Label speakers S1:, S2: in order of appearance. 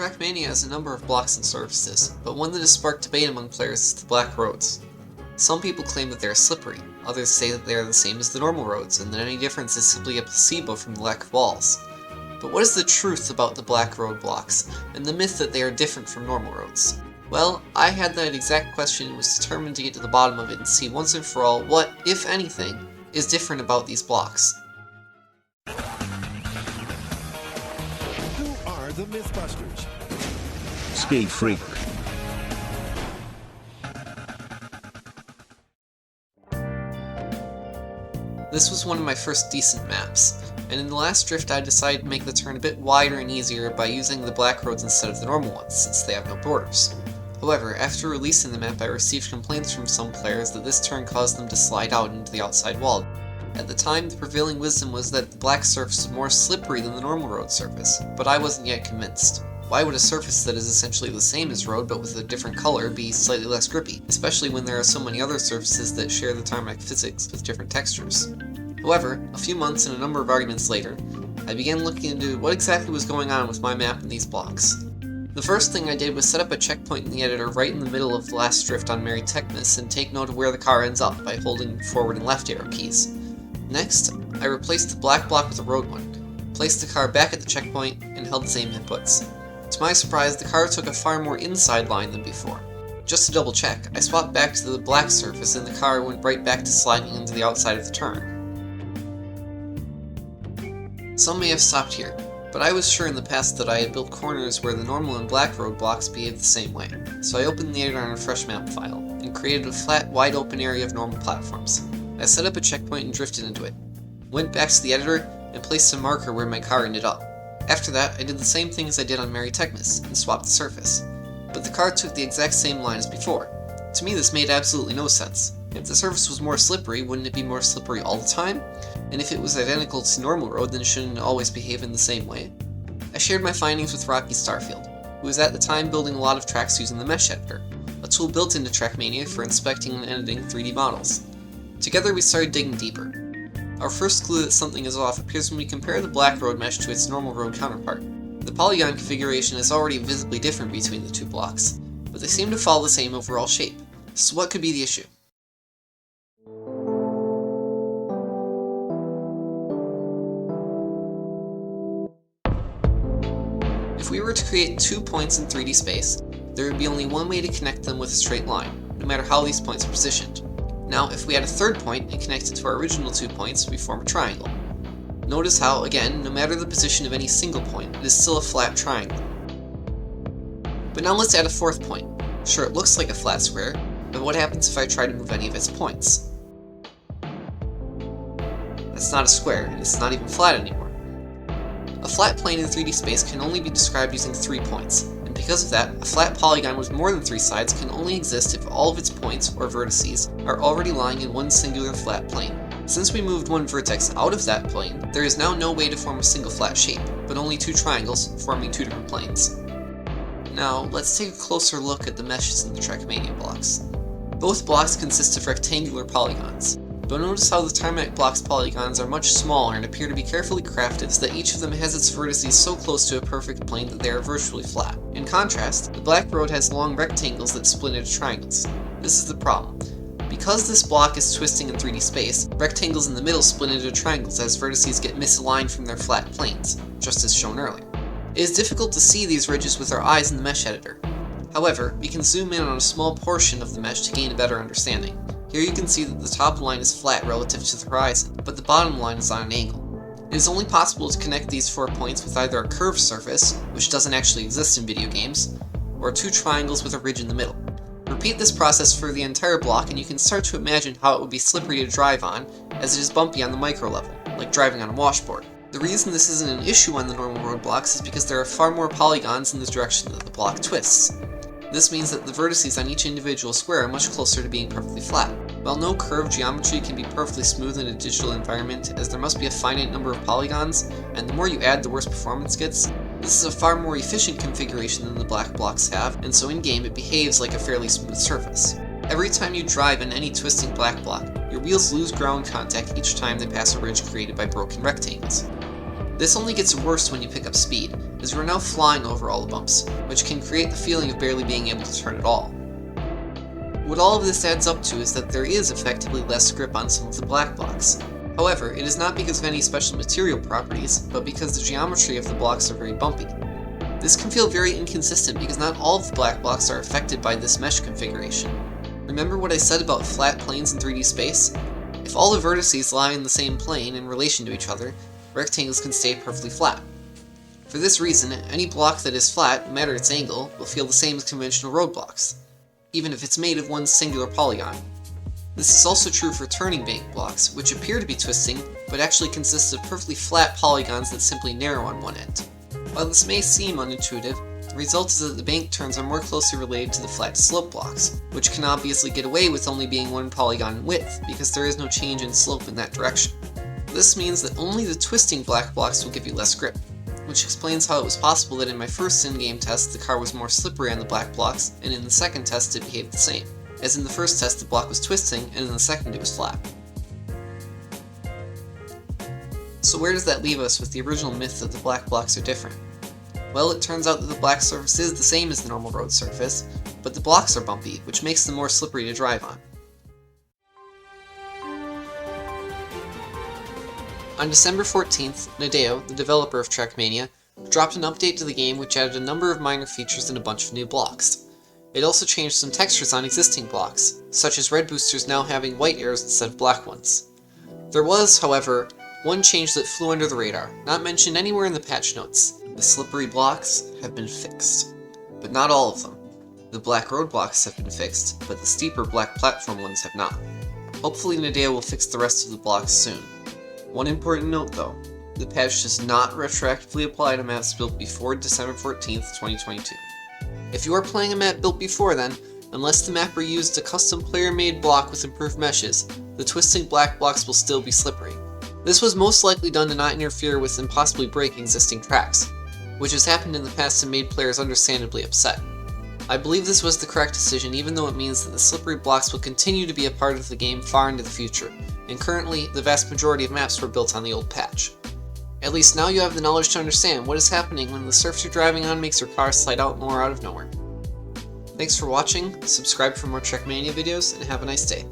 S1: Trackmania has a number of blocks and surfaces, but one that has sparked debate among players is the black roads. Some people claim that they are slippery, others say that they are the same as the normal roads, and that any difference is simply a placebo from the lack of walls. But what is the truth about the black road blocks, and the myth that they are different from normal roads? Well, I had that exact question and was determined to get to the bottom of it and see once and for all what, if anything, is different about these blocks.
S2: Who are the Mythbusters?
S3: Speed Freak.
S1: This was one of my first decent maps, and in the last drift I decided to make the turn a bit wider and easier by using the black roads instead of the normal ones, since they have no borders. However, after releasing the map I received complaints from some players that this turn caused them to slide out into the outside wall. At the time, the prevailing wisdom was that the black surface was more slippery than the normal road surface, but I wasn't yet convinced. Why would a surface that is essentially the same as road but with a different color be slightly less grippy, especially when there are so many other surfaces that share the tarmac physics with different textures? However, a few months and a number of arguments later, I began looking into what exactly was going on with my map and these blocks. The first thing I did was set up a checkpoint in the editor right in the middle of the last drift on Mythbusting and take note of where the car ends up by holding forward and left arrow keys. Next, I replaced the black block with a road one, placed the car back at the checkpoint, and held the same inputs. To my surprise, the car took a far more inside line than before. Just to double check, I swapped back to the black surface and the car went right back to sliding into the outside of the turn. Some may have stopped here, but I was sure in the past that I had built corners where the normal and black road blocks behaved the same way, so I opened the editor on a fresh map file, and created a flat, wide open area of normal platforms. I set up a checkpoint and drifted into it, went back to the editor, and placed a marker where my car ended up. After that, I did the same thing as I did on Mythbusting, and swapped the surface. But the car took the exact same line as before. To me this made absolutely no sense. If the surface was more slippery, wouldn't it be more slippery all the time? And if it was identical to normal road, then shouldn't it always behave in the same way? I shared my findings with Starfield, who was at the time building a lot of tracks using the mesh editor, a tool built into Trackmania for inspecting and editing 3D models. Together we started digging deeper. Our first clue that something is off appears when we compare the black road mesh to its normal road counterpart. The polygon configuration is already visibly different between the two blocks, but they seem to follow the same overall shape. So what could be the issue? If we were to create 2 points in 3D space, there would be only one way to connect them with a straight line, no matter how these points are positioned. Now, if we add a third point and connect it to our original 2 points, we form a triangle. Notice how, again, no matter the position of any single point, it is still a flat triangle. But now let's add a fourth point. Sure, it looks like a flat square, but what happens if I try to move any of its points? That's not a square, and it's not even flat anymore. A flat plane in 3D space can only be described using 3 points, and because of that, a flat polygon with more than 3 sides can only exist if all of its points, or vertices, are already lying in one singular flat plane. Since we moved one vertex out of that plane, there is now no way to form a single flat shape, but only 2 triangles, forming 2 different planes. Now, let's take a closer look at the meshes in the Trackmania blocks. Both blocks consist of rectangular polygons, but notice how the tarmac block's polygons are much smaller and appear to be carefully crafted so that each of them has its vertices so close to a perfect plane that they are virtually flat. In contrast, the black road has long rectangles that split into triangles. This is the problem. Because this block is twisting in 3D space, rectangles in the middle split into triangles as vertices get misaligned from their flat planes, just as shown earlier. It is difficult to see these ridges with our eyes in the mesh editor. However, we can zoom in on a small portion of the mesh to gain a better understanding. Here you can see that the top line is flat relative to the horizon, but the bottom line is on an angle. It is only possible to connect these 4 points with either a curved surface, which doesn't actually exist in video games, or 2 triangles with a ridge in the middle. Repeat this process for the entire block and you can start to imagine how it would be slippery to drive on, as it is bumpy on the micro level, like driving on a washboard. The reason this isn't an issue on the normal road blocks is because there are far more polygons in the direction that the block twists. This means that the vertices on each individual square are much closer to being perfectly flat. While no curved geometry can be perfectly smooth in a digital environment, as there must be a finite number of polygons, and the more you add the worse performance gets, this is a far more efficient configuration than the black blocks have, and so in-game it behaves like a fairly smooth surface. Every time you drive in any twisting black block, your wheels lose ground contact each time they pass a ridge created by broken rectangles. This only gets worse when you pick up speed, as you are now flying over all the bumps, which can create the feeling of barely being able to turn at all. What all of this adds up to is that there is effectively less grip on some of the black blocks. However, it is not because of any special material properties, but because the geometry of the blocks are very bumpy. This can feel very inconsistent because not all of the black blocks are affected by this mesh configuration. Remember what I said about flat planes in 3D space? If all the vertices lie in the same plane in relation to each other, rectangles can stay perfectly flat. For this reason, any block that is flat, no matter its angle, will feel the same as conventional roadblocks, even if it's made of one singular polygon. This is also true for turning bank blocks, which appear to be twisting, but actually consist of perfectly flat polygons that simply narrow on one end. While this may seem unintuitive, the result is that the bank turns are more closely related to the flat slope blocks, which can obviously get away with only being one polygon in width, because there is no change in slope in that direction. This means that only the twisting black blocks will give you less grip, which explains how it was possible that in my first in-game test the car was more slippery on the black blocks, and in the second test it behaved the same, as in the first test the block was twisting, and in the second it was flat. So where does that leave us with the original myth that the black blocks are different? Well, it turns out that the black surface is the same as the normal road surface, but the blocks are bumpy, which makes them more slippery to drive on. On December 14th, Nadeo, the developer of Trackmania, dropped an update to the game which added a number of minor features and a bunch of new blocks. It also changed some textures on existing blocks, such as red boosters now having white arrows instead of black ones. There was, however, one change that flew under the radar, not mentioned anywhere in the patch notes. The slippery blocks have been fixed. But not all of them. The black road blocks have been fixed, but the steeper black platform ones have not. Hopefully Nadeo will fix the rest of the blocks soon. One important note though, the patch does not retroactively apply to maps built before December 14th, 2022. If you are playing a map built before then, unless the mapper used a custom player-made block with improved meshes, the twisting black blocks will still be slippery. This was most likely done to not interfere with and possibly break existing tracks, which has happened in the past and made players understandably upset. I believe this was the correct decision even though it means that the slippery blocks will continue to be a part of the game far into the future, and currently the vast majority of maps were built on the old patch. At least now you have the knowledge to understand what is happening when the surface you're driving on makes your car slide out more out of nowhere. Thanks for watching, subscribe for more Trackmania videos, and have a nice day.